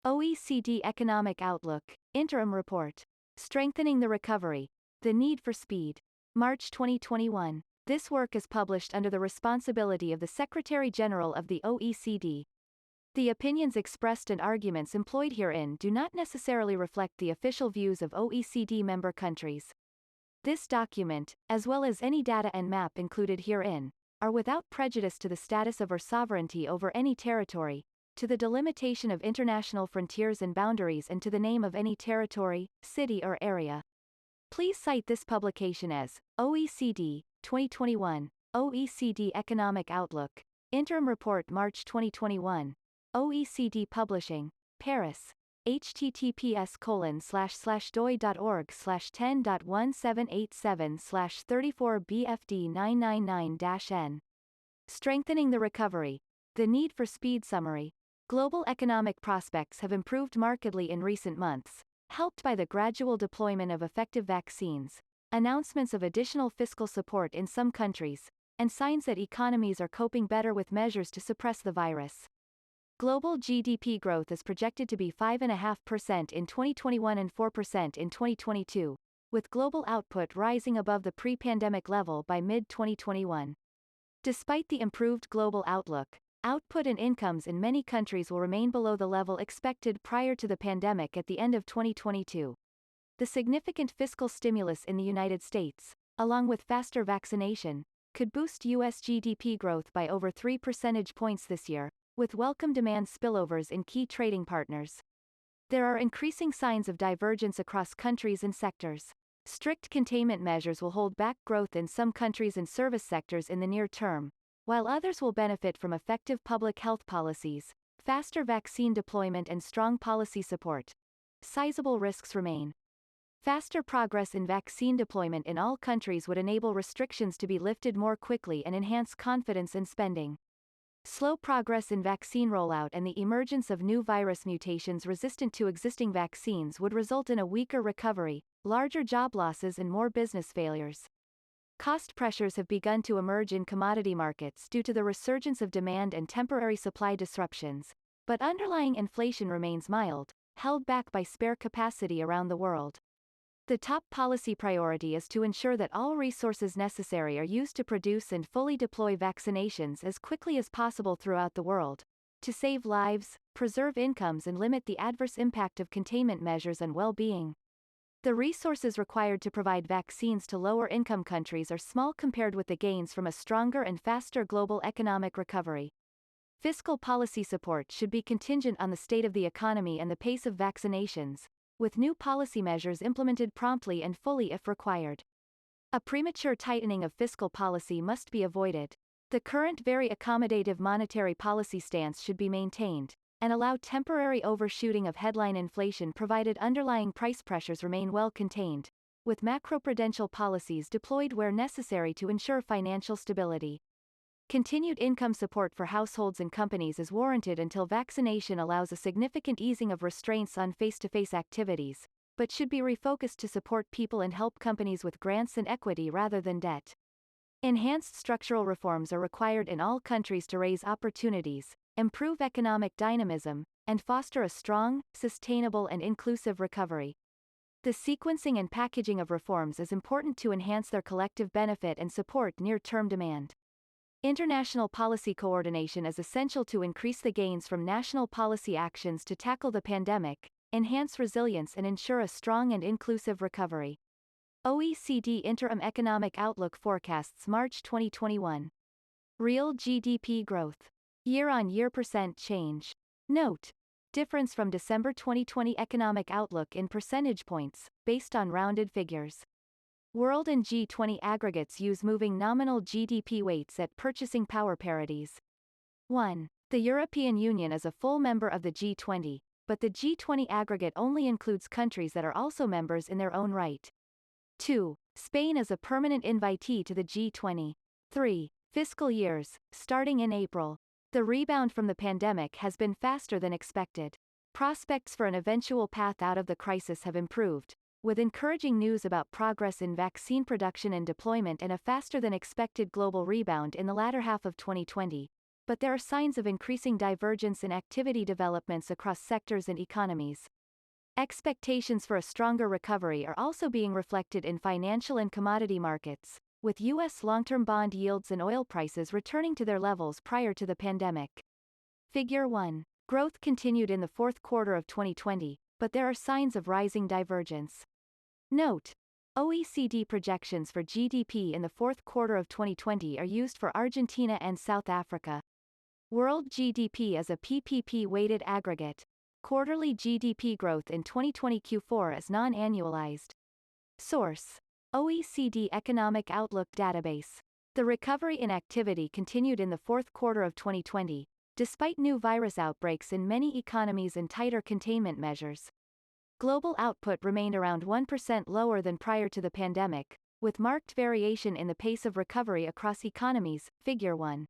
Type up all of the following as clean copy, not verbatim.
OECD Economic Outlook, Interim Report. Strengthening the Recovery. The Need for Speed. March 2021. This work is published under the responsibility of the Secretary-General of the OECD. The opinions expressed and arguments employed herein do not necessarily reflect the official views of OECD member countries. This document, as well as any data and map included herein, are without prejudice to the status of or sovereignty over any territory, to the delimitation of international frontiers and boundaries, and to the name of any territory, city or area. Please cite this publication as OECD 2021, OECD Economic Outlook, Interim Report March 2021, OECD Publishing, Paris, https://doi.org/10.1787/34bfd999-n. Strengthening the Recovery. The Need for Speed Summary. Global economic prospects have improved markedly in recent months, helped by the gradual deployment of effective vaccines, announcements of additional fiscal support in some countries, and signs that economies are coping better with measures to suppress the virus. Global GDP growth is projected to be 5.5% in 2021 and 4% in 2022, with global output rising above the pre-pandemic level by mid-2021. Despite the improved global outlook, output and incomes in many countries will remain below the level expected prior to the pandemic at the end of 2022. The significant fiscal stimulus in the United States, along with faster vaccination, could boost U.S. GDP growth by over 3 percentage points this year, with welcome demand spillovers in key trading partners. There are increasing signs of divergence across countries and sectors. Strict containment measures will hold back growth in some countries and service sectors in the near term, while others will benefit from effective public health policies, faster vaccine deployment and strong policy support. Sizable risks remain. Faster progress in vaccine deployment in all countries would enable restrictions to be lifted more quickly and enhance confidence in spending. Slow progress in vaccine rollout and the emergence of new virus mutations resistant to existing vaccines would result in a weaker recovery, larger job losses and more business failures. Cost pressures have begun to emerge in commodity markets due to the resurgence of demand and temporary supply disruptions, but underlying inflation remains mild, held back by spare capacity around the world. The top policy priority is to ensure that all resources necessary are used to produce and fully deploy vaccinations as quickly as possible throughout the world, to save lives, preserve incomes and limit the adverse impact of containment measures on well-being. The resources required to provide vaccines to lower-income countries are small compared with the gains from a stronger and faster global economic recovery. Fiscal policy support should be contingent on the state of the economy and the pace of vaccinations, with new policy measures implemented promptly and fully if required. A premature tightening of fiscal policy must be avoided. The current very accommodative monetary policy stance should be maintained, and allow temporary overshooting of headline inflation provided underlying price pressures remain well contained, with macroprudential policies deployed where necessary to ensure financial stability. Continued income support for households and companies is warranted until vaccination allows a significant easing of restraints on face-to-face activities, but should be refocused to support people and help companies with grants and equity rather than debt. Enhanced structural reforms are required in all countries to raise opportunities, improve economic dynamism, and foster a strong, sustainable and inclusive recovery. The sequencing and packaging of reforms is important to enhance their collective benefit and support near-term demand. International policy coordination is essential to increase the gains from national policy actions to tackle the pandemic, enhance resilience and ensure a strong and inclusive recovery. OECD Interim Economic Outlook Forecasts March 2021. Real GDP growth. Year-on-year percent change. Note: difference from December 2020 economic outlook in percentage points, based on rounded figures. World and G20 aggregates use moving nominal GDP weights at purchasing power parities. 1. The European Union is a full member of the G20, but the G20 aggregate only includes countries that are also members in their own right. 2. Spain is a permanent invitee to the G20. 3. Fiscal years, starting in April. The rebound from the pandemic has been faster than expected. Prospects for an eventual path out of the crisis have improved, with encouraging news about progress in vaccine production and deployment and a faster than expected global rebound in the latter half of 2020. but there are signs of increasing divergence in activity developments across sectors and economies. Expectations for a stronger recovery are also being reflected in financial and commodity markets, with U.S. long-term bond yields and oil prices returning to their levels prior to the pandemic. Figure 1. Growth continued in the fourth quarter of 2020, but there are signs of rising divergence. Note: OECD projections for GDP in the fourth quarter of 2020 are used for Argentina and South Africa. World GDP is a PPP-weighted aggregate. Quarterly GDP growth in 2020 Q4 is non-annualized. Source: OECD Economic Outlook Database. The recovery in activity continued in the fourth quarter of 2020, despite new virus outbreaks in many economies and tighter containment measures. Global output remained around 1% lower than prior to the pandemic, with marked variation in the pace of recovery across economies. Figure 1.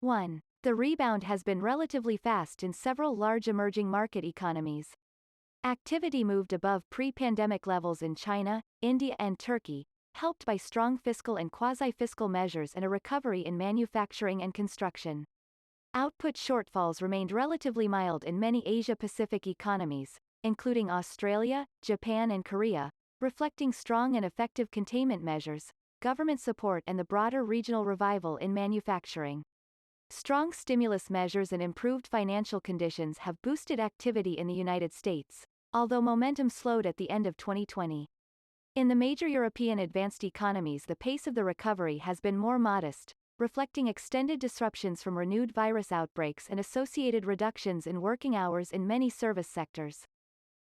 1. The rebound has been relatively fast in several large emerging market economies. Activity moved above pre-pandemic levels in China, India and Turkey, helped by strong fiscal and quasi-fiscal measures and a recovery in manufacturing and construction. Output shortfalls remained relatively mild in many Asia-Pacific economies, including Australia, Japan and Korea, reflecting strong and effective containment measures, government support and the broader regional revival in manufacturing. Strong stimulus measures and improved financial conditions have boosted activity in the United States, although momentum slowed at the end of 2020. In the major European advanced economies, the pace of the recovery has been more modest, reflecting extended disruptions from renewed virus outbreaks and associated reductions in working hours in many service sectors.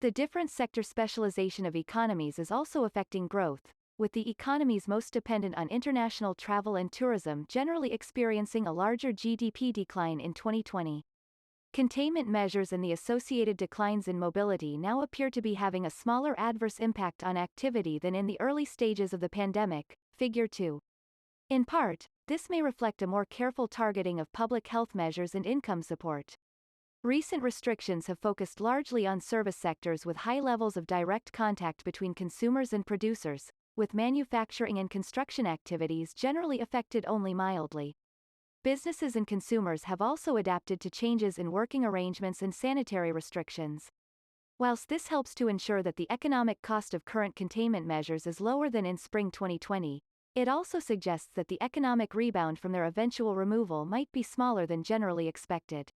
The different sector specialization of economies is also affecting growth, with the economies most dependent on international travel and tourism generally experiencing a larger GDP decline in 2020. Containment measures and the associated declines in mobility now appear to be having a smaller adverse impact on activity than in the early stages of the pandemic. Figure 2. In part, this may reflect a more careful targeting of public health measures and income support. Recent restrictions have focused largely on service sectors with high levels of direct contact between consumers and producers, with manufacturing and construction activities generally affected only mildly. Businesses and consumers have also adapted to changes in working arrangements and sanitary restrictions. Whilst this helps to ensure that the economic cost of current containment measures is lower than in spring 2020, it also suggests that the economic rebound from their eventual removal might be smaller than generally expected.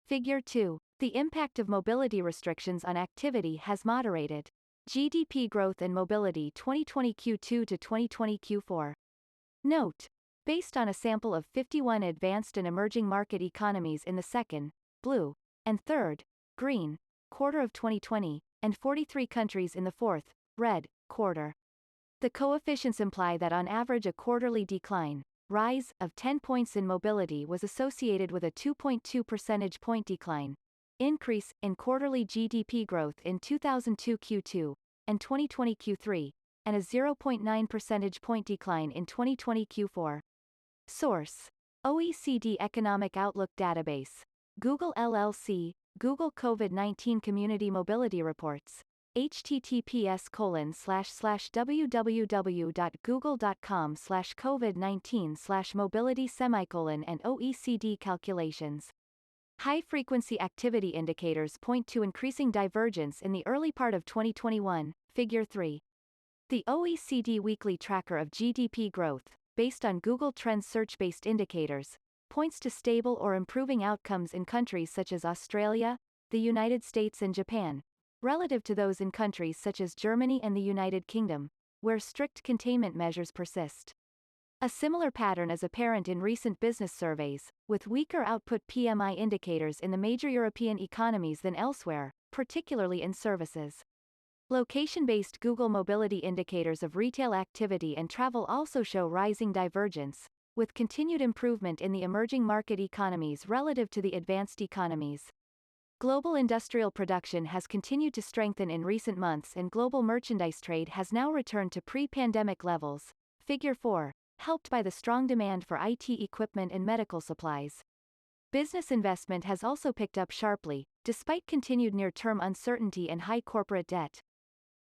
Figure 2. The impact of mobility restrictions on activity has moderated. GDP growth and mobility 2020 Q2 to 2020 Q4. Note: based on a sample of 51 advanced and emerging market economies in the second, blue, and third, green, quarter of 2020, and 43 countries in the fourth, red, quarter. The coefficients imply that on average a quarterly decline, rise, of 10 points in mobility was associated with a 2.2 percentage point decline, increase, in quarterly GDP growth in 2002 Q2, and 2020 Q3, and a 0.9 percentage point decline in 2020 Q4. Source: OECD Economic Outlook Database. Google LLC, Google COVID-19 Community Mobility Reports. https://www.google.com/covid19/mobility and OECD calculations. High-frequency activity indicators point to increasing divergence in the early part of 2021. Figure 3. The OECD Weekly Tracker of GDP Growth, based on Google Trends search-based indicators, points to stable or improving outcomes in countries such as Australia, the United States and Japan, relative to those in countries such as Germany and the United Kingdom, where strict containment measures persist. A similar pattern is apparent in recent business surveys, with weaker output PMI indicators in the major European economies than elsewhere, particularly in services. Location-based Google mobility indicators of retail activity and travel also show rising divergence, with continued improvement in the emerging market economies relative to the advanced economies. Global industrial production has continued to strengthen in recent months and global merchandise trade has now returned to pre-pandemic levels. Figure 4. Helped by the strong demand for IT equipment and medical supplies. Business investment has also picked up sharply, despite continued near-term uncertainty and high corporate debt.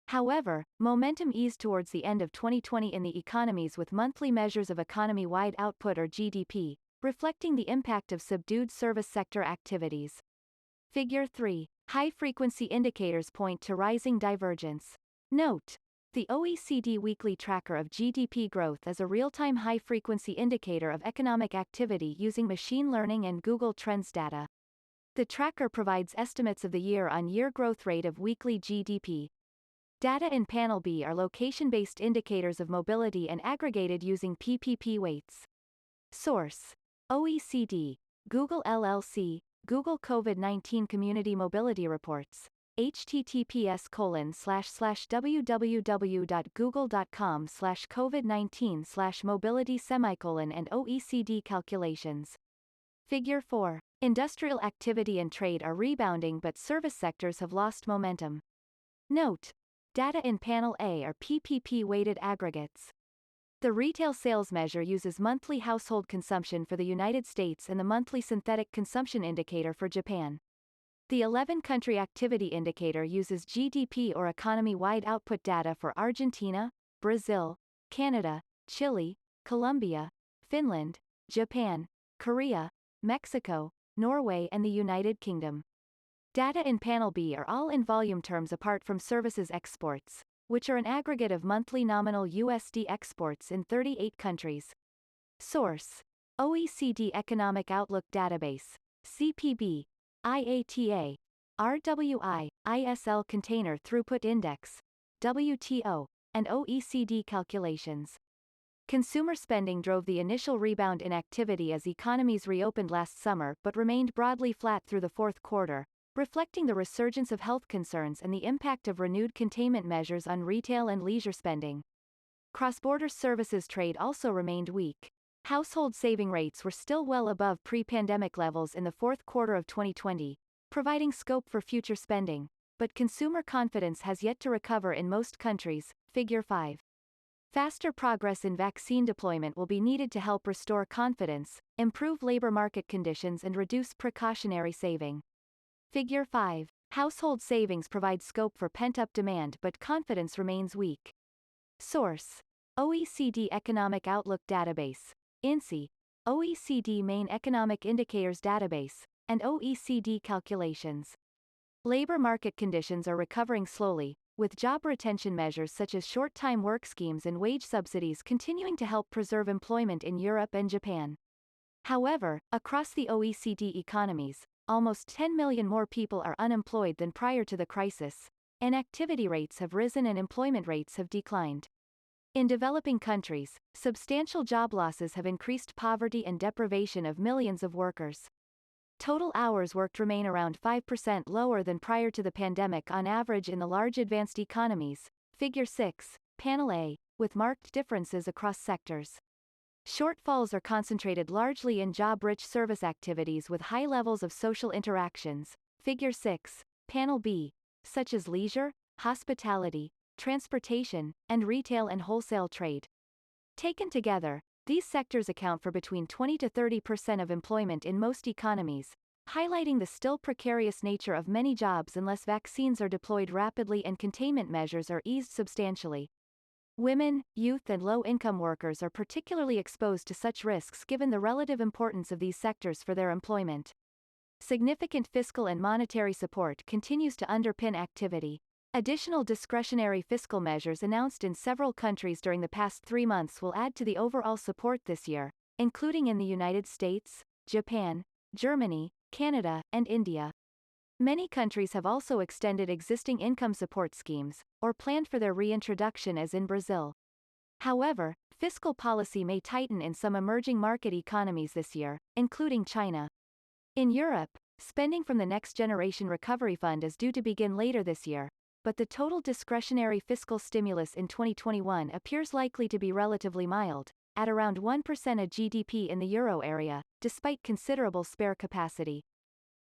However, momentum eased towards the end of 2020 in the economies with monthly measures of economy-wide output or GDP, reflecting the impact of subdued service sector activities. Figure 3. High-frequency indicators point to rising divergence. Note: the OECD Weekly Tracker of GDP Growth is a real-time high-frequency indicator of economic activity using machine learning and Google Trends data. The tracker provides estimates of the year-on-year growth rate of weekly GDP. Data in Panel B are location-based indicators of mobility and aggregated using PPP weights. Source: OECD, Google LLC, Google COVID-19 Community Mobility Reports. https://www.google.com/covid19/mobility and OECD calculations. Figure 4. Industrial activity and trade are rebounding but service sectors have lost momentum. Note: data in Panel A are PPP-weighted aggregates. The retail sales measure uses monthly household consumption for the United States and the monthly synthetic consumption indicator for Japan. The 11-country activity indicator uses GDP or economy-wide output data for Argentina, Brazil, Canada, Chile, Colombia, Finland, Japan, Korea, Mexico, Norway and the United Kingdom. Data in Panel B are all in volume terms apart from services exports, which are an aggregate of monthly nominal USD exports in 38 countries. Source: OECD Economic Outlook Database, CPB, IATA, RWI, ISL Container Throughput Index, WTO, and OECD calculations. Consumer spending drove the initial rebound in activity as economies reopened last summer but remained broadly flat through the fourth quarter, reflecting the resurgence of health concerns and the impact of renewed containment measures on retail and leisure spending. Cross-border services trade also remained weak. Household saving rates were still well above pre-pandemic levels in the fourth quarter of 2020, providing scope for future spending, but consumer confidence has yet to recover in most countries. Figure 5. Faster progress in vaccine deployment will be needed to help restore confidence, improve labor market conditions and reduce precautionary saving. Figure 5. Household savings provide scope for pent-up demand but confidence remains weak. Source: OECD Economic Outlook Database, INSEE, OECD Main Economic Indicators Database, and OECD calculations. Labor market conditions are recovering slowly, with job retention measures such as short-time work schemes and wage subsidies continuing to help preserve employment in Europe and Japan. However, across the OECD economies, almost 10 million more people are unemployed than prior to the crisis, and activity rates have risen and employment rates have declined. In developing countries, substantial job losses have increased poverty and deprivation of millions of workers. Total hours worked remain around 5% lower than prior to the pandemic on average in the large advanced economies. Figure 6, Panel A, with marked differences across sectors. Shortfalls are concentrated largely in job-rich service activities with high levels of social interactions. Figure 6, Panel B, such as leisure, hospitality, transportation, and retail and wholesale trade. Taken together, these sectors account for between 20 to 30% of employment in most economies, highlighting the still precarious nature of many jobs unless vaccines are deployed rapidly and containment measures are eased substantially. Women, youth and low-income workers are particularly exposed to such risks given the relative importance of these sectors for their employment. Significant fiscal and monetary support continues to underpin activity. Additional discretionary fiscal measures announced in several countries during the past 3 months will add to the overall support this year, including in the United States, Japan, Germany, Canada, and India. Many countries have also extended existing income support schemes, or planned for their reintroduction as in Brazil. However, fiscal policy may tighten in some emerging market economies this year, including China. In Europe, spending from the Next Generation Recovery Fund is due to begin later this year, but the total discretionary fiscal stimulus in 2021 appears likely to be relatively mild, at around 1% of GDP in the euro area, despite considerable spare capacity.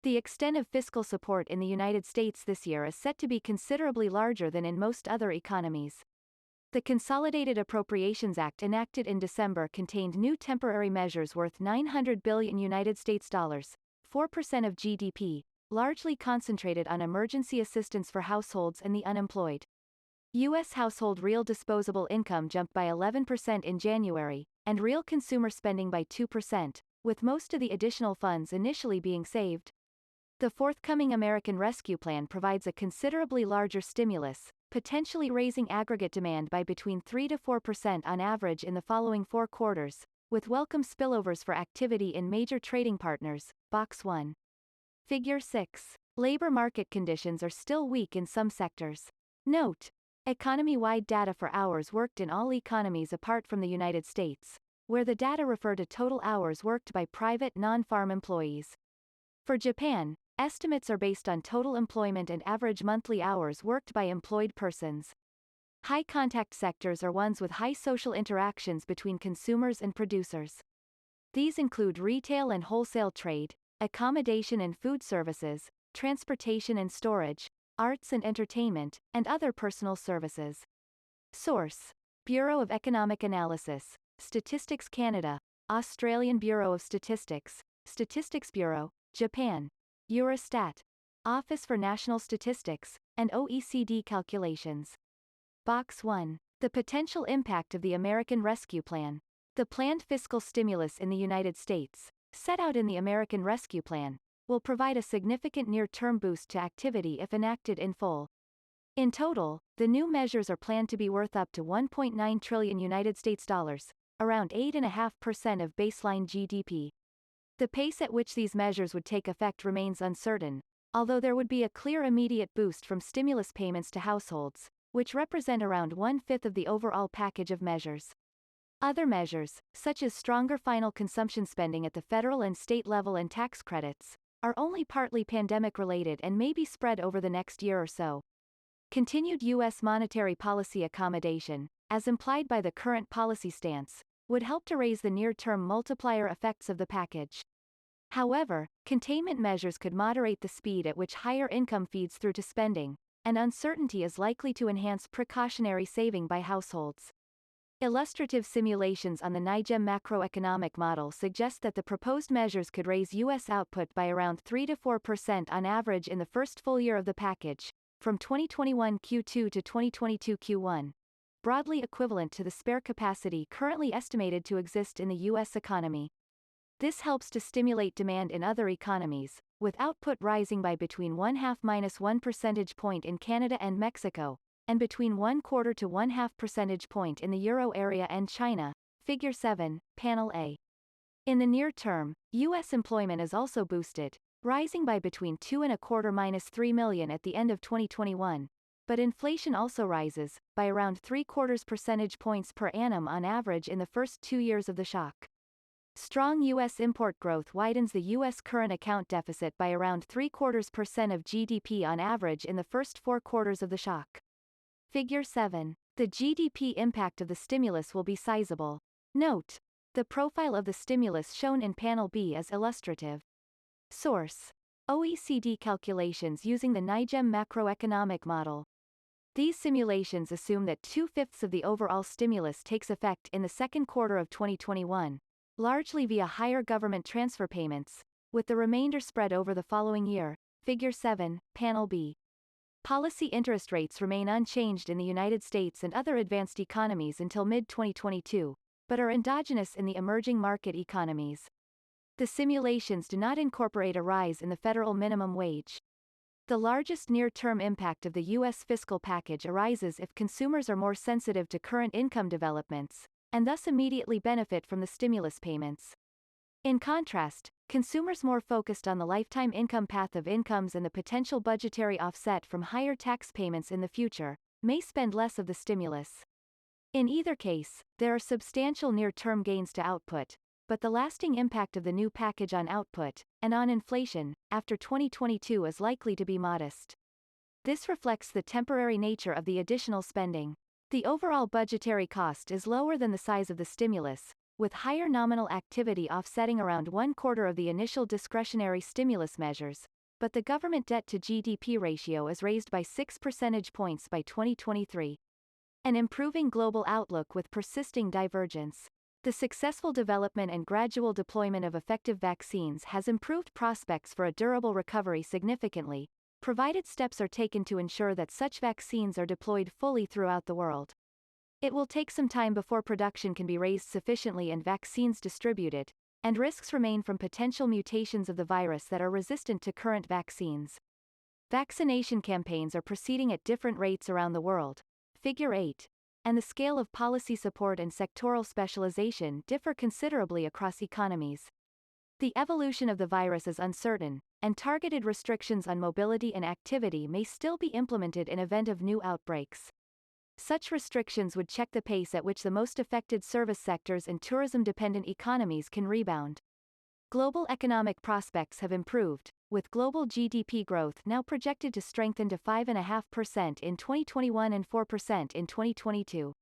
The extent of fiscal support in the United States this year is set to be considerably larger than in most other economies. The Consolidated Appropriations Act enacted in December contained new temporary measures worth $900 billion, 4% of GDP, largely concentrated on emergency assistance for households and the unemployed. U.S. household real disposable income jumped by 11% in January, and real consumer spending by 2%, with most of the additional funds initially being saved. The forthcoming American Rescue Plan provides a considerably larger stimulus, potentially raising aggregate demand by between 3 to 4% on average in the following 4 quarters, with welcome spillovers for activity in major trading partners. Box 1. Figure 6. Labor market conditions are still weak in some sectors. Note: economy-wide data for hours worked in all economies apart from the United States, where the data refer to total hours worked by private non-farm employees. For Japan, estimates are based on total employment and average monthly hours worked by employed persons. High contact sectors are ones with high social interactions between consumers and producers. These include retail and wholesale trade, accommodation and food services, transportation and storage, arts and entertainment, and other personal services. Source: Bureau of Economic Analysis, Statistics Canada, Australian Bureau of Statistics, Statistics Bureau, Japan, Eurostat, Office for National Statistics, and OECD calculations. Box 1. The potential impact of the American Rescue Plan. The planned fiscal stimulus in the United States, set out in the American Rescue Plan, will provide a significant near-term boost to activity if enacted in full. In total, the new measures are planned to be worth up to $1.9 trillion United States dollars, around 8.5% of baseline GDP. The pace at which these measures would take effect remains uncertain, although there would be a clear immediate boost from stimulus payments to households, which represent around 1/5 of the overall package of measures. Other measures, such as stronger final consumption spending at the federal and state level and tax credits, are only partly pandemic-related and may be spread over the next year or so. Continued U.S. monetary policy accommodation, as implied by the current policy stance, would help to raise the near-term multiplier effects of the package. However, containment measures could moderate the speed at which higher income feeds through to spending, and uncertainty is likely to enhance precautionary saving by households. Illustrative simulations on the NIGEM macroeconomic model suggest that the proposed measures could raise U.S. output by around 3 to 4% on average in the first full year of the package, from 2021 Q2 to 2022 Q1, broadly equivalent to the spare capacity currently estimated to exist in the U.S. economy. This helps to stimulate demand in other economies, with output rising by between 0.5–1 percentage point in Canada and Mexico, and between 0.25 to 0.5 percentage point in the Euro area and China. Figure 7, Panel A. In the near term, U.S. employment is also boosted, rising by between 2.25–3 million at the end of 2021, but inflation also rises, by around 0.75 percentage points per annum on average in the first 2 years of the shock. Strong U.S. import growth widens the U.S. current account deficit by around 0.75% of GDP on average in the first 4 quarters of the shock. Figure 7. The GDP impact of the stimulus will be sizable. Note: the profile of the stimulus shown in Panel B is illustrative. Source: OECD calculations using the NIGEM macroeconomic model. These simulations assume that 2/5 of the overall stimulus takes effect in the second quarter of 2021, largely via higher government transfer payments, with the remainder spread over the following year. Figure 7, Panel B. Policy interest rates remain unchanged in the United States and other advanced economies until mid-2022, but are endogenous in the emerging market economies. The simulations do not incorporate a rise in the federal minimum wage. The largest near-term impact of the U.S. fiscal package arises if consumers are more sensitive to current income developments, and thus immediately benefit from the stimulus payments. In contrast, consumers more focused on the lifetime income path of incomes and the potential budgetary offset from higher tax payments in the future, may spend less of the stimulus. In either case, there are substantial near-term gains to output, but the lasting impact of the new package on output, and on inflation, after 2022 is likely to be modest. This reflects the temporary nature of the additional spending. The overall budgetary cost is lower than the size of the stimulus, with higher nominal activity offsetting around 1/4 of the initial discretionary stimulus measures, but the government debt-to-GDP ratio is raised by 6 percentage points by 2023. An improving global outlook with persisting divergence. The successful development and gradual deployment of effective vaccines has improved prospects for a durable recovery significantly, provided steps are taken to ensure that such vaccines are deployed fully throughout the world. It will take some time before production can be raised sufficiently and vaccines distributed, and risks remain from potential mutations of the virus that are resistant to current vaccines. Vaccination campaigns are proceeding at different rates around the world. Figure 8. And the scale of policy support and sectoral specialization differ considerably across economies. The evolution of the virus is uncertain, and targeted restrictions on mobility and activity may still be implemented in event of new outbreaks. Such restrictions would check the pace at which the most affected service sectors and tourism-dependent economies can rebound. Global economic prospects have improved, with global GDP growth now projected to strengthen to 5.5% in 2021 and 4% in 2022.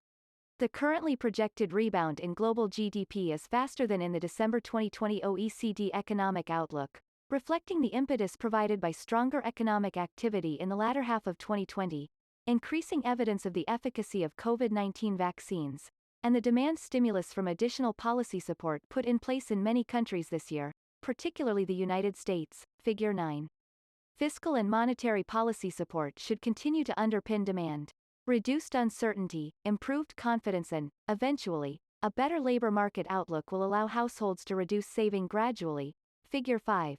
The currently projected rebound in global GDP is faster than in the December 2020 OECD economic outlook, reflecting the impetus provided by stronger economic activity in the latter half of 2020, increasing evidence of the efficacy of COVID-19 vaccines, and the demand stimulus from additional policy support put in place in many countries this year, particularly the United States. Figure 9. Fiscal and monetary policy support should continue to underpin demand. Reduced uncertainty, improved confidence and, eventually, a better labor market outlook will allow households to reduce saving gradually. Figure 5.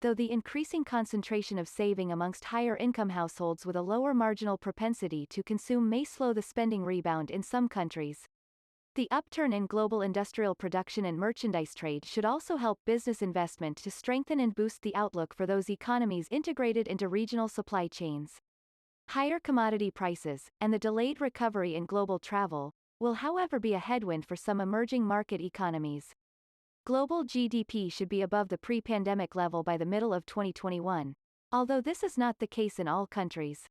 Though the increasing concentration of saving amongst higher-income households with a lower marginal propensity to consume may slow the spending rebound in some countries. The upturn in global industrial production and merchandise trade should also help business investment to strengthen and boost the outlook for those economies integrated into regional supply chains. Higher commodity prices, and the delayed recovery in global travel, will however be a headwind for some emerging market economies. Global GDP should be above the pre-pandemic level by the middle of 2021, although this is not the case in all countries.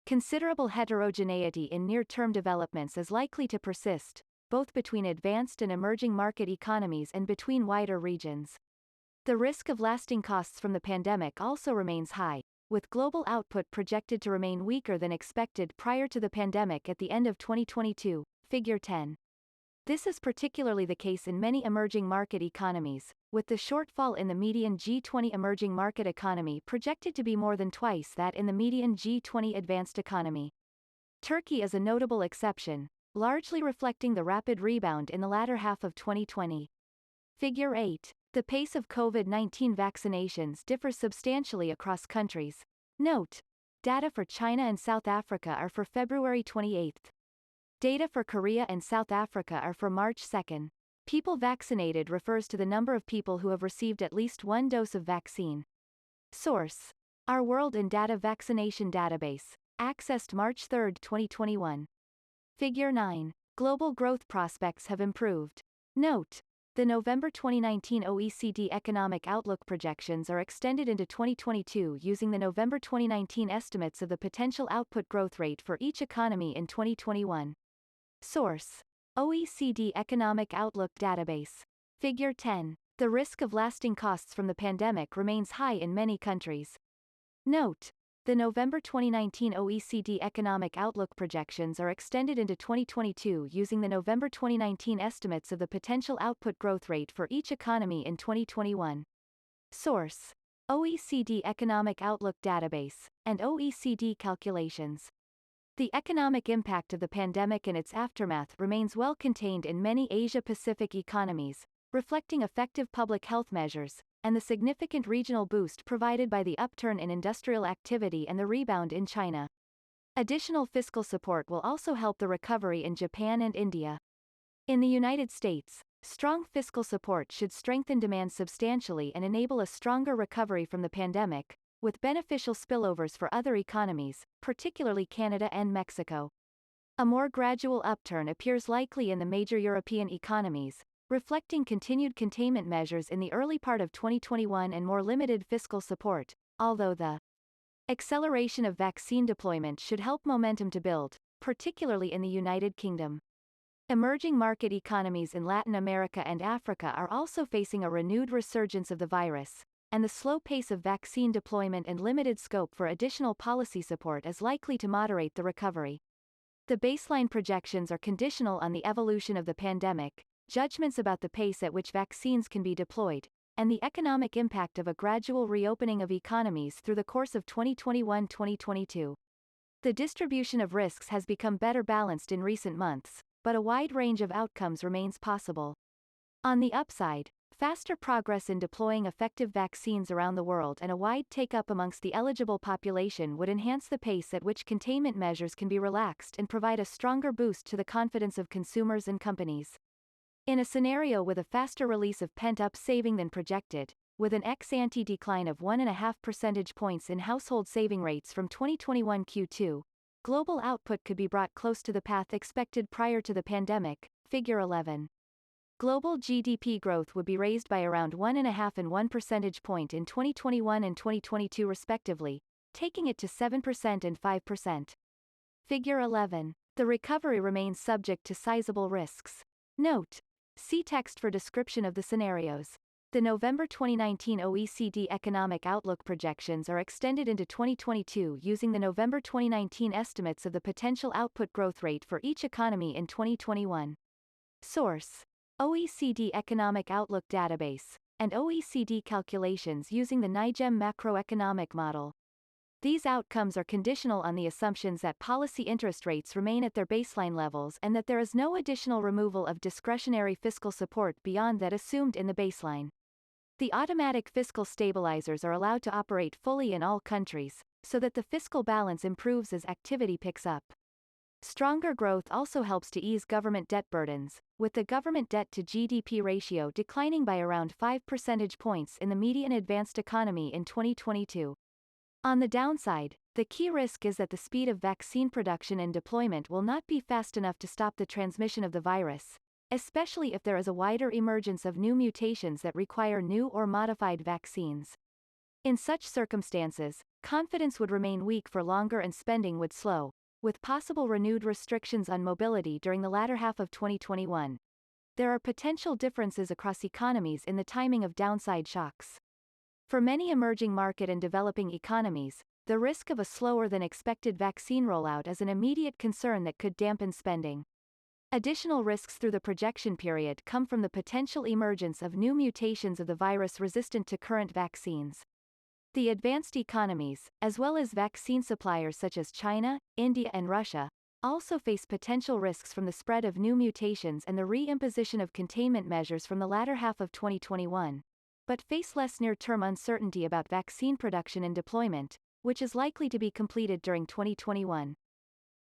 Considerable heterogeneity in near-term developments is likely to persist, both between advanced and emerging market economies and between wider regions. The risk of lasting costs from the pandemic also remains high, with global output projected to remain weaker than expected prior to the pandemic at the end of 2022, Figure 10. This is particularly the case in many emerging market economies, with the shortfall in the median G20 emerging market economy projected to be more than twice that in the median G20 advanced economy. Turkey is a notable exception, largely reflecting the rapid rebound in the latter half of 2020. Figure 8. The pace of COVID-19 vaccinations differs substantially across countries. Note: data for China and South Africa are for February 28. Data for Korea and South Africa are for March 2. People vaccinated refers to the number of people who have received at least one dose of vaccine. Source: Our World in Data Vaccination Database. Accessed March 3, 2021. Figure 9. Global growth prospects have improved. Note: the November 2019 OECD Economic Outlook projections are extended into 2022 using the November 2019 estimates of the potential output growth rate for each economy in 2021. Source: OECD Economic Outlook Database. Figure 10. The risk of lasting costs from the pandemic remains high in many countries. Note: the November 2019 OECD Economic Outlook projections are extended into 2022 using the November 2019 estimates of the potential output growth rate for each economy in 2021. Source: OECD Economic Outlook Database, and OECD calculations. The economic impact of the pandemic and its aftermath remains well contained in many Asia-Pacific economies, reflecting effective public health measures, and the significant regional boost provided by the upturn in industrial activity and the rebound in China. Additional fiscal support will also help the recovery in Japan and India. In the United States, strong fiscal support should strengthen demand substantially and enable a stronger recovery from the pandemic, with beneficial spillovers for other economies, particularly Canada and Mexico. A more gradual upturn appears likely in the major European economies, reflecting continued containment measures in the early part of 2021 and more limited fiscal support, although the acceleration of vaccine deployment should help momentum to build, particularly in the United Kingdom. Emerging market economies in Latin America and Africa are also facing a renewed resurgence of the virus, and the slow pace of vaccine deployment and limited scope for additional policy support is likely to moderate the recovery. The baseline projections are conditional on the evolution of the pandemic, judgments about the pace at which vaccines can be deployed, and the economic impact of a gradual reopening of economies through the course of 2021-2022. The distribution of risks has become better balanced in recent months, but a wide range of outcomes remains possible. On the upside, Faster progress in deploying effective vaccines around the world and a wide take-up amongst the eligible population would enhance the pace at which containment measures can be relaxed and provide a stronger boost to the confidence of consumers and companies. In a scenario with a faster release of pent-up saving than projected, with an ex-ante decline of 1.5 percentage points in household saving rates from 2021 Q2, global output could be brought close to the path expected prior to the pandemic, figure 11. Global GDP growth would be raised by around 1.5 and 1 percentage point in 2021 and 2022 respectively, taking it to 7% and 5%. Figure 11. The recovery remains subject to sizable risks. Note: see text for description of the scenarios. The November 2019 OECD Economic Outlook projections are extended into 2022 using the November 2019 estimates of the potential output growth rate for each economy in 2021. Source: OECD Economic Outlook Database, and OECD calculations using the NIGEM macroeconomic model. These outcomes are conditional on the assumptions that policy interest rates remain at their baseline levels and that there is no additional removal of discretionary fiscal support beyond that assumed in the baseline. The automatic fiscal stabilizers are allowed to operate fully in all countries, so that the fiscal balance improves as activity picks up. Stronger growth also helps to ease government debt burdens, with the government debt to GDP ratio declining by around 5 percentage points in the median advanced economy in 2022. On the downside, the key risk is that the speed of vaccine production and deployment will not be fast enough to stop the transmission of the virus, especially if there is a wider emergence of new mutations that require new or modified vaccines. In such circumstances, confidence would remain weak for longer and spending would slow, with possible renewed restrictions on mobility during the latter half of 2021. There are potential differences across economies in the timing of downside shocks. For many emerging market and developing economies, the risk of a slower than expected vaccine rollout is an immediate concern that could dampen spending. Additional risks through the projection period come from the potential emergence of new mutations of the virus resistant to current vaccines. The advanced economies, as well as vaccine suppliers such as China, India and Russia, also face potential risks from the spread of new mutations and the re-imposition of containment measures from the latter half of 2021, but face less near-term uncertainty about vaccine production and deployment, which is likely to be completed during 2021.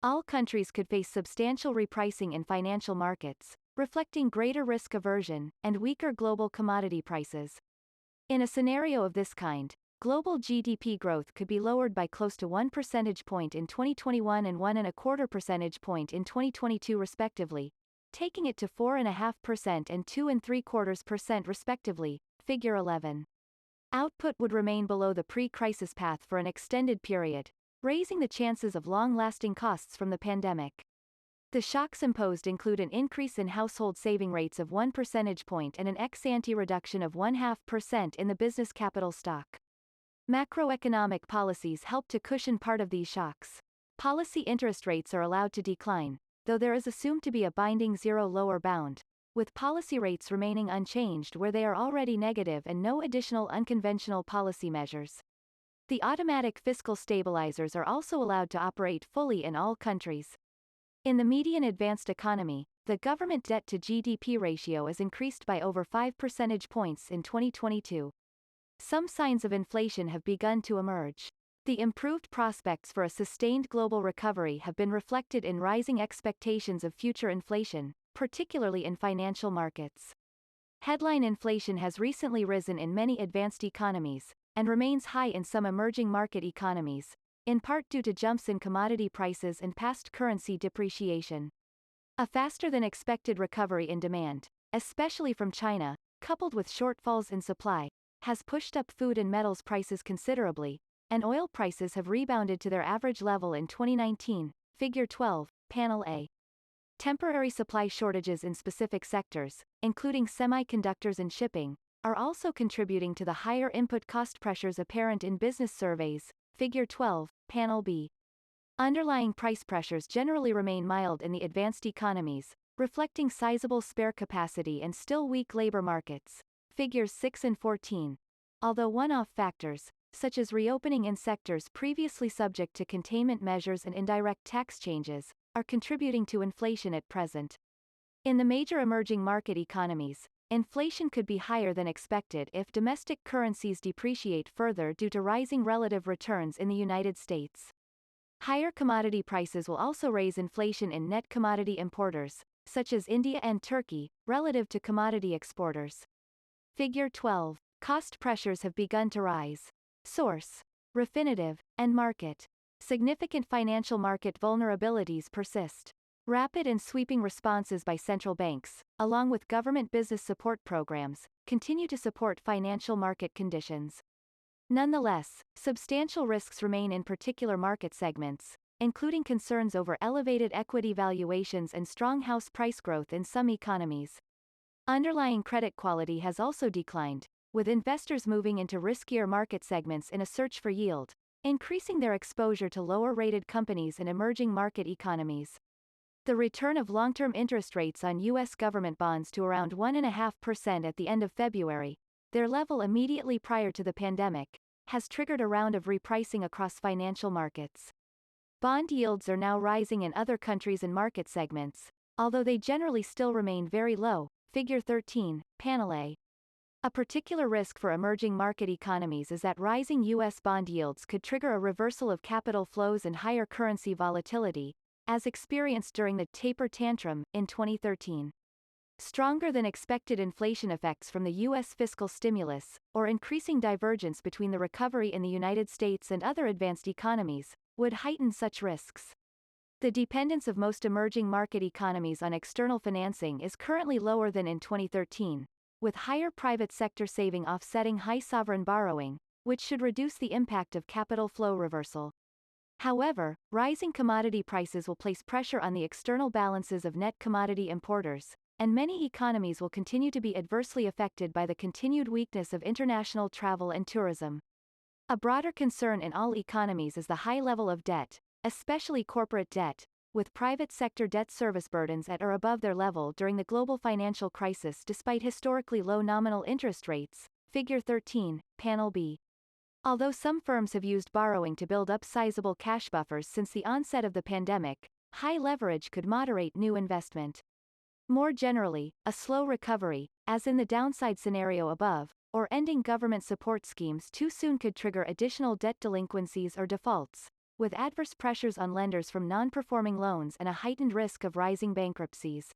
All countries could face substantial repricing in financial markets, reflecting greater risk aversion and weaker global commodity prices. In a scenario of this kind, global GDP growth could be lowered by close to 1 percentage point in 2021 and 1.25 percentage point in 2022 respectively, taking it to 4.5% and 2.75% respectively, figure 11. Output would remain below the pre-crisis path for an extended period, raising the chances of long-lasting costs from the pandemic. The shocks imposed include an increase in household saving rates of 1 percentage point and an ex-ante reduction of 0.5% in the business capital stock. Macroeconomic policies help to cushion part of these shocks. Policy interest rates are allowed to decline, though there is assumed to be a binding zero lower bound, with policy rates remaining unchanged where they are already negative and no additional unconventional policy measures. The automatic fiscal stabilizers are also allowed to operate fully in all countries. In the median advanced economy, the government debt to GDP ratio is increased by over 5 percentage points in 2022. Some signs of inflation have begun to emerge. The improved prospects for a sustained global recovery have been reflected in rising expectations of future inflation, particularly in financial markets. Headline inflation has recently risen in many advanced economies, and remains high in some emerging market economies, in part due to jumps in commodity prices and past currency depreciation. A faster than expected recovery in demand, especially from China, coupled with shortfalls in supply, has pushed up food and metals prices considerably, and oil prices have rebounded to their average level in 2019, figure 12, panel A. Temporary supply shortages in specific sectors, including semiconductors and shipping, are also contributing to the higher input cost pressures apparent in business surveys, figure 12, panel B. Underlying price pressures generally remain mild in the advanced economies, reflecting sizable spare capacity and still weak labor markets, figures 6 and 14. Although one-off factors, such as reopening in sectors previously subject to containment measures and indirect tax changes, are contributing to inflation at present. In the major emerging market economies, inflation could be higher than expected if domestic currencies depreciate further due to rising relative returns in the United States. Higher commodity prices will also raise inflation in net commodity importers, such as India and Turkey, relative to commodity exporters. Figure 12. Cost pressures have begun to rise. Source: Refinitiv and Market. Significant financial market vulnerabilities persist. Rapid and sweeping responses by central banks, along with government business support programs, continue to support financial market conditions. Nonetheless, substantial risks remain in particular market segments, including concerns over elevated equity valuations and strong house price growth in some economies. Underlying credit quality has also declined, with investors moving into riskier market segments in a search for yield, increasing their exposure to lower-rated companies in emerging market economies. The return of long-term interest rates on U.S. government bonds to around 1.5% at the end of February, their level immediately prior to the pandemic, has triggered a round of repricing across financial markets. Bond yields are now rising in other countries and market segments, although they generally still remain very low. Figure 13, Panel A. A particular risk for emerging market economies is that rising U.S. bond yields could trigger a reversal of capital flows and higher currency volatility, as experienced during the taper tantrum in 2013. Stronger than expected inflation effects from the U.S. fiscal stimulus, or increasing divergence between the recovery in the United States and other advanced economies, would heighten such risks. The dependence of most emerging market economies on external financing is currently lower than in 2013, with higher private sector saving offsetting high sovereign borrowing, which should reduce the impact of capital flow reversal. However, rising commodity prices will place pressure on the external balances of net commodity importers, and many economies will continue to be adversely affected by the continued weakness of international travel and tourism. A broader concern in all economies is the high level of debt, especially corporate debt, with private sector debt service burdens at or above their level during the global financial crisis despite historically low nominal interest rates. Figure 13, Panel B. Although some firms have used borrowing to build up sizable cash buffers since the onset of the pandemic, high leverage could moderate new investment. More generally, a slow recovery, as in the downside scenario above, or ending government support schemes too soon could trigger additional debt delinquencies or defaults, with adverse pressures on lenders from non-performing loans and a heightened risk of rising bankruptcies.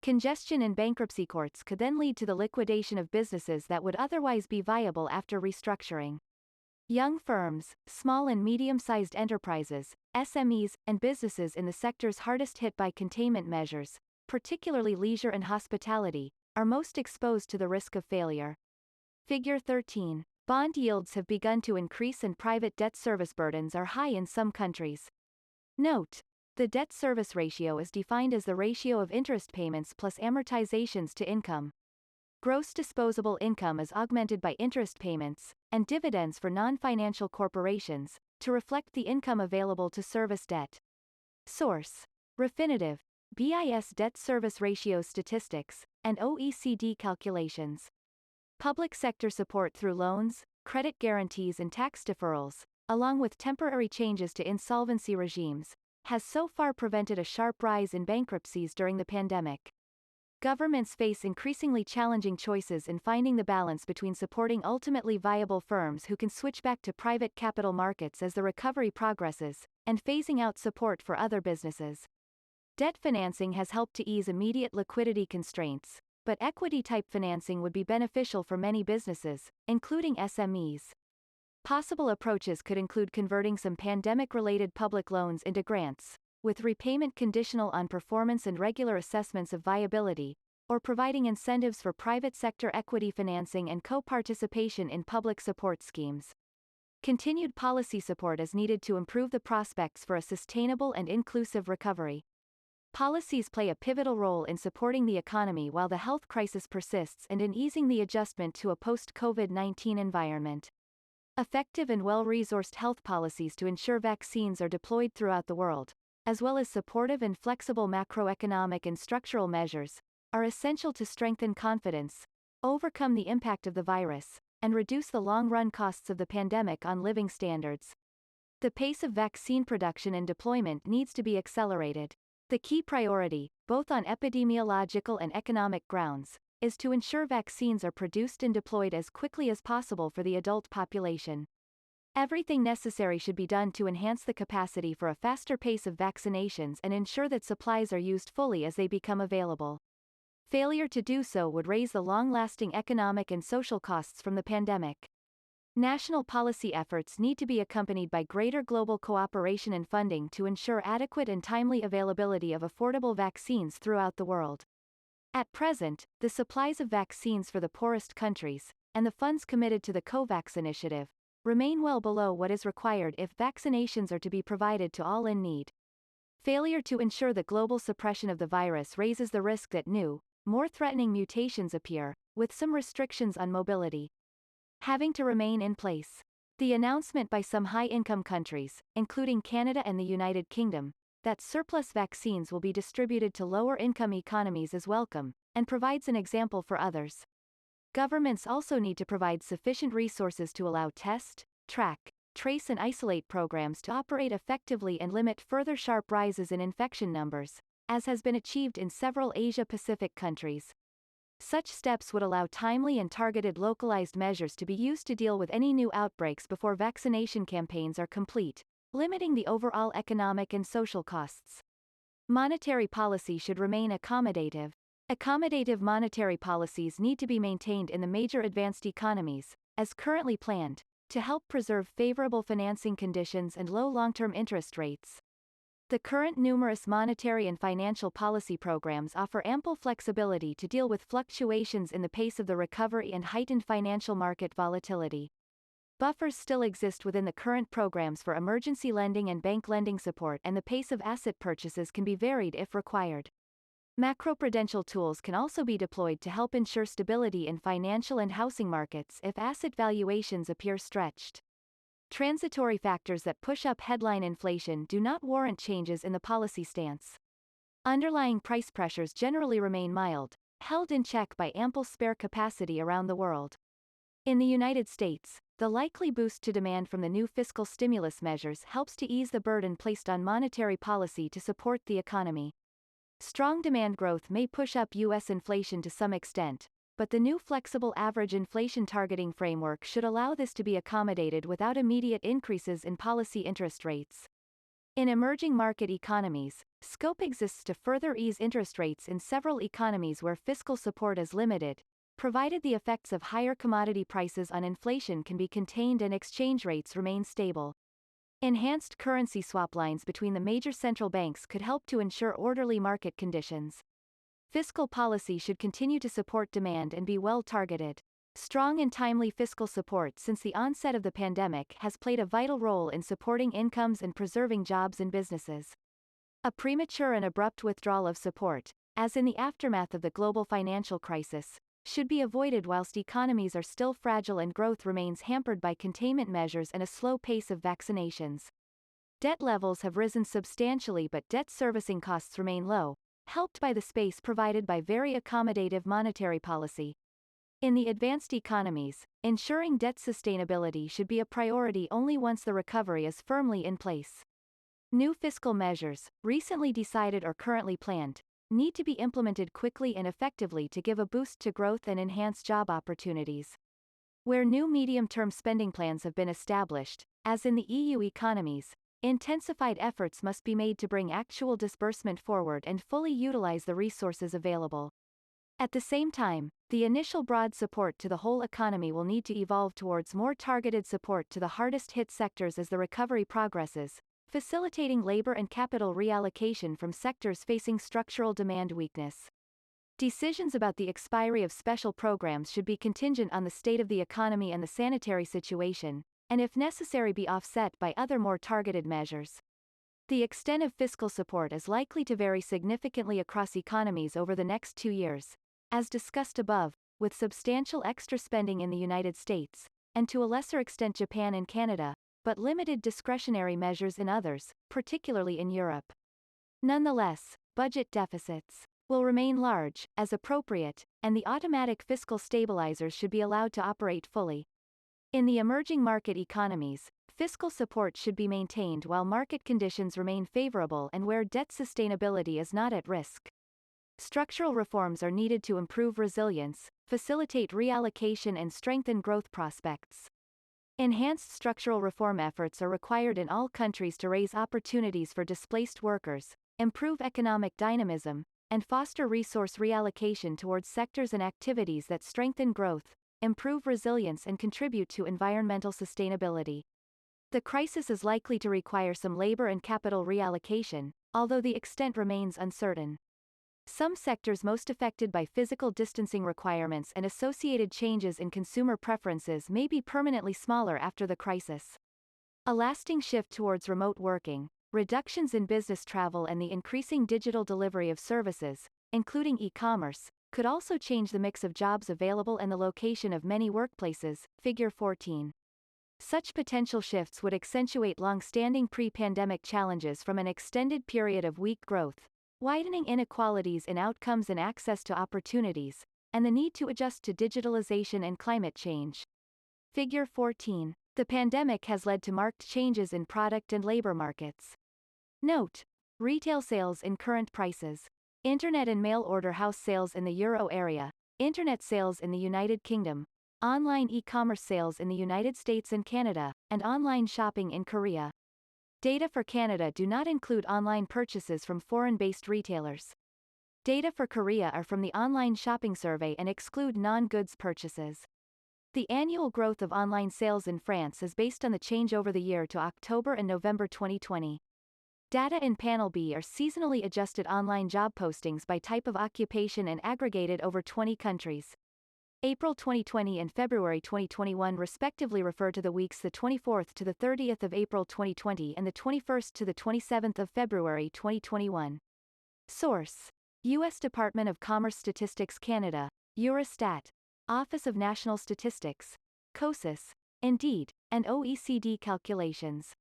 Congestion in bankruptcy courts could then lead to the liquidation of businesses that would otherwise be viable after restructuring. Young firms, small and medium-sized enterprises, SMEs, and businesses in the sectors hardest hit by containment measures, particularly leisure and hospitality, are most exposed to the risk of failure. Figure 13. Bond yields have begun to increase and private debt service burdens are high in some countries. Note: the debt service ratio is defined as the ratio of interest payments plus amortizations to income. Gross disposable income is augmented by interest payments and dividends for non-financial corporations to reflect the income available to service debt. Source: Refinitiv, BIS Debt Service Ratio Statistics, and OECD calculations. Public sector support through loans, credit guarantees and tax deferrals, along with temporary changes to insolvency regimes, has so far prevented a sharp rise in bankruptcies during the pandemic. Governments face increasingly challenging choices in finding the balance between supporting ultimately viable firms who can switch back to private capital markets as the recovery progresses, and phasing out support for other businesses. Debt financing has helped to ease immediate liquidity constraints, but equity-type financing would be beneficial for many businesses, including SMEs. Possible approaches could include converting some pandemic-related public loans into grants, with repayment conditional on performance and regular assessments of viability, or providing incentives for private sector equity financing and co-participation in public support schemes. Continued policy support is needed to improve the prospects for a sustainable and inclusive recovery. Policies play a pivotal role in supporting the economy while the health crisis persists and in easing the adjustment to a post-COVID-19 environment. Effective and well-resourced health policies to ensure vaccines are deployed throughout the world, as well as supportive and flexible macroeconomic and structural measures, are essential to strengthen confidence, overcome the impact of the virus, and reduce the long-run costs of the pandemic on living standards. The pace of vaccine production and deployment needs to be accelerated. The key priority, both on epidemiological and economic grounds, is to ensure vaccines are produced and deployed as quickly as possible for the adult population. Everything necessary should be done to enhance the capacity for a faster pace of vaccinations and ensure that supplies are used fully as they become available. Failure to do so would raise the long-lasting economic and social costs from the pandemic. National policy efforts need to be accompanied by greater global cooperation and funding to ensure adequate and timely availability of affordable vaccines throughout the world. At present, the supplies of vaccines for the poorest countries, and the funds committed to the COVAX initiative, remain well below what is required if vaccinations are to be provided to all in need. Failure to ensure the global suppression of the virus raises the risk that new, more threatening mutations appear, with some restrictions on mobility having to remain in place. The announcement by some high-income countries, including Canada and the United Kingdom, that surplus vaccines will be distributed to lower-income economies is welcome, and provides an example for others. Governments also need to provide sufficient resources to allow test, track, trace and isolate programs to operate effectively and limit further sharp rises in infection numbers, as has been achieved in several Asia-Pacific countries. Such steps would allow timely and targeted localized measures to be used to deal with any new outbreaks before vaccination campaigns are complete, limiting the overall economic and social costs. Monetary policy should remain accommodative. Accommodative monetary policies need to be maintained in the major advanced economies, as currently planned, to help preserve favorable financing conditions and low long-term interest rates. The current numerous monetary and financial policy programs offer ample flexibility to deal with fluctuations in the pace of the recovery and heightened financial market volatility. Buffers still exist within the current programs for emergency lending and bank lending support, and the pace of asset purchases can be varied if required. Macroprudential tools can also be deployed to help ensure stability in financial and housing markets if asset valuations appear stretched. Transitory factors that push up headline inflation do not warrant changes in the policy stance. Underlying price pressures generally remain mild, held in check by ample spare capacity around the world. In the United States, the likely boost to demand from the new fiscal stimulus measures helps to ease the burden placed on monetary policy to support the economy. Strong demand growth may push up U.S. inflation to some extent, but the new flexible average inflation targeting framework should allow this to be accommodated without immediate increases in policy interest rates. In emerging market economies, scope exists to further ease interest rates in several economies where fiscal support is limited, provided the effects of higher commodity prices on inflation can be contained and exchange rates remain stable. Enhanced currency swap lines between the major central banks could help to ensure orderly market conditions. Fiscal policy should continue to support demand and be well targeted. Strong and timely fiscal support since the onset of the pandemic has played a vital role in supporting incomes and preserving jobs and businesses. A premature and abrupt withdrawal of support, as in the aftermath of the global financial crisis, should be avoided whilst economies are still fragile and growth remains hampered by containment measures and a slow pace of vaccinations. Debt levels have risen substantially, but debt servicing costs remain low, helped by the space provided by very accommodative monetary policy. In the advanced economies, ensuring debt sustainability should be a priority only once the recovery is firmly in place. New fiscal measures, recently decided or currently planned, need to be implemented quickly and effectively to give a boost to growth and enhance job opportunities. Where new medium-term spending plans have been established, as in the EU economies, intensified efforts must be made to bring actual disbursement forward and fully utilize the resources available. At the same time, the initial broad support to the whole economy will need to evolve towards more targeted support to the hardest-hit sectors as the recovery progresses, facilitating labor and capital reallocation from sectors facing structural demand weakness. Decisions about the expiry of special programs should be contingent on the state of the economy and the sanitary situation, and if necessary be offset by other more targeted measures. The extent of fiscal support is likely to vary significantly across economies over the next 2 years, as discussed above, with substantial extra spending in the United States, and to a lesser extent Japan and Canada, but limited discretionary measures in others, particularly in Europe. Nonetheless, budget deficits will remain large, as appropriate, and the automatic fiscal stabilizers should be allowed to operate fully. In the emerging market economies, fiscal support should be maintained while market conditions remain favorable and where debt sustainability is not at risk. Structural reforms are needed to improve resilience, facilitate reallocation, and strengthen growth prospects. Enhanced structural reform efforts are required in all countries to raise opportunities for displaced workers, improve economic dynamism, and foster resource reallocation towards sectors and activities that strengthen growth, improve resilience, and contribute to environmental sustainability. The crisis is likely to require some labor and capital reallocation, although the extent remains uncertain. Some sectors most affected by physical distancing requirements and associated changes in consumer preferences may be permanently smaller after the crisis. A lasting shift towards remote working, reductions in business travel, and the increasing digital delivery of services, including e-commerce, could also change the mix of jobs available and the location of many workplaces. Figure 14. Such potential shifts would accentuate long-standing pre-pandemic challenges from an extended period of weak growth, widening inequalities in outcomes and access to opportunities, and the need to adjust to digitalization and climate change. Figure 14. The pandemic has led to marked changes in product and labor markets. Note: retail sales in current prices. Internet and mail order house sales in the Euro area, Internet sales in the United Kingdom, online e-commerce sales in the United States and Canada, and online shopping in Korea. Data for Canada do not include online purchases from foreign-based retailers. Data for Korea are from the Online Shopping Survey and exclude non-goods purchases. The annual growth of online sales in France is based on the change over the year to October and November 2020. Data in Panel B are seasonally adjusted online job postings by type of occupation and aggregated over 20 countries. April 2020 and February 2021 respectively refer to the weeks the 24th to the 30th of April 2020 and the 21st to the 27th of February 2021. Source: U.S. Department of Commerce Statistics Canada, Eurostat, Office of National Statistics, COSIS, Indeed, and OECD calculations.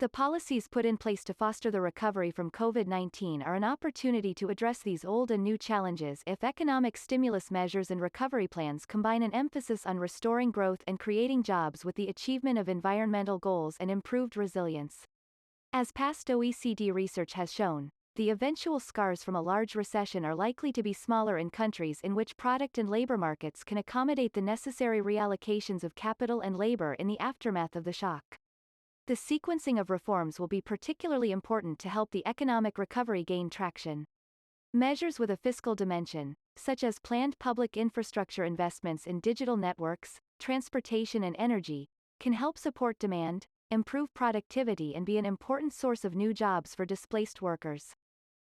The policies put in place to foster the recovery from COVID-19 are an opportunity to address these old and new challenges if economic stimulus measures and recovery plans combine an emphasis on restoring growth and creating jobs with the achievement of environmental goals and improved resilience. As past OECD research has shown, the eventual scars from a large recession are likely to be smaller in countries in which product and labor markets can accommodate the necessary reallocations of capital and labor in the aftermath of the shock. The sequencing of reforms will be particularly important to help the economic recovery gain traction. Measures with a fiscal dimension, such as planned public infrastructure investments in digital networks, transportation, and energy, can help support demand, improve productivity, and be an important source of new jobs for displaced workers.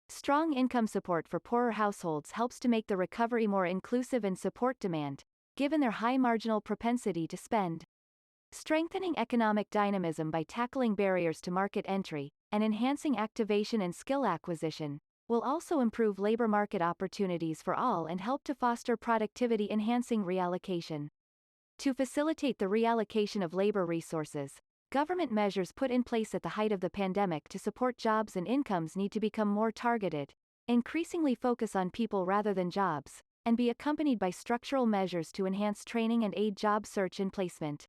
Strong income support for poorer households helps to make the recovery more inclusive and support demand, given their high marginal propensity to spend. Strengthening economic dynamism by tackling barriers to market entry, and enhancing activation and skill acquisition, will also improve labor market opportunities for all and help to foster productivity-enhancing reallocation. To facilitate the reallocation of labor resources, government measures put in place at the height of the pandemic to support jobs and incomes need to become more targeted, increasingly focus on people rather than jobs, and be accompanied by structural measures to enhance training and aid job search and placement.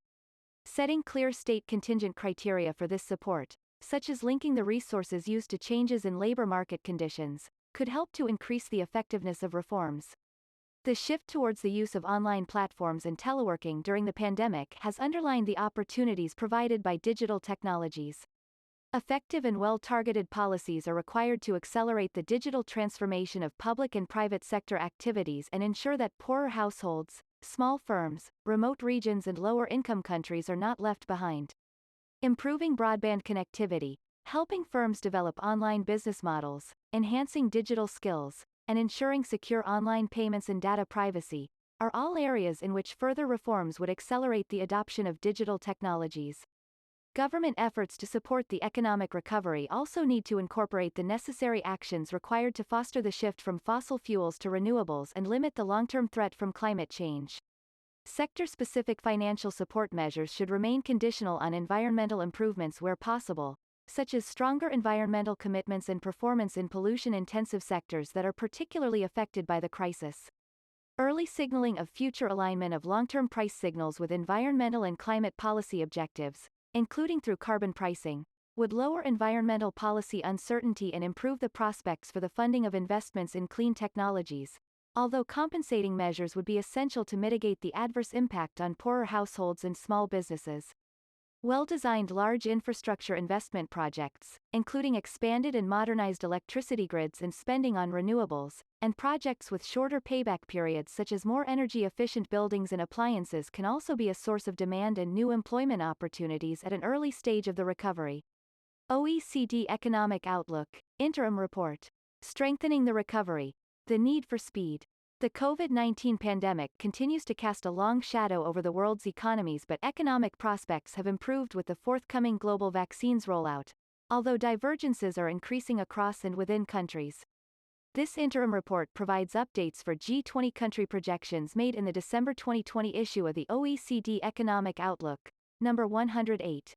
Setting clear state contingent criteria for this support, such as linking the resources used to changes in labor market conditions, could help to increase the effectiveness of reforms. The shift towards the use of online platforms and teleworking during the pandemic has underlined the opportunities provided by digital technologies. Effective and well-targeted policies are required to accelerate the digital transformation of public and private sector activities and ensure that poorer households, small firms, remote regions, and lower-income countries are not left behind. Improving broadband connectivity, helping firms develop online business models, enhancing digital skills, and ensuring secure online payments and data privacy, are all areas in which further reforms would accelerate the adoption of digital technologies. Government efforts to support the economic recovery also need to incorporate the necessary actions required to foster the shift from fossil fuels to renewables and limit the long-term threat from climate change. Sector-specific financial support measures should remain conditional on environmental improvements where possible, such as stronger environmental commitments and performance in pollution-intensive sectors that are particularly affected by the crisis. Early signaling of future alignment of long-term price signals with environmental and climate policy objectives, including through carbon pricing, would lower environmental policy uncertainty and improve the prospects for the funding of investments in clean technologies, although compensating measures would be essential to mitigate the adverse impact on poorer households and small businesses. Well-designed large infrastructure investment projects, including expanded and modernized electricity grids and spending on renewables, and projects with shorter payback periods such as more energy-efficient buildings and appliances can also be a source of demand and new employment opportunities at an early stage of the recovery. OECD Economic Outlook, Interim Report. Strengthening the recovery. The need for speed. The COVID-19 pandemic continues to cast a long shadow over the world's economies, but economic prospects have improved with the forthcoming global vaccines rollout, although divergences are increasing across and within countries. This interim report provides updates for G20 country projections made in the December 2020 issue of the OECD Economic Outlook, number 108.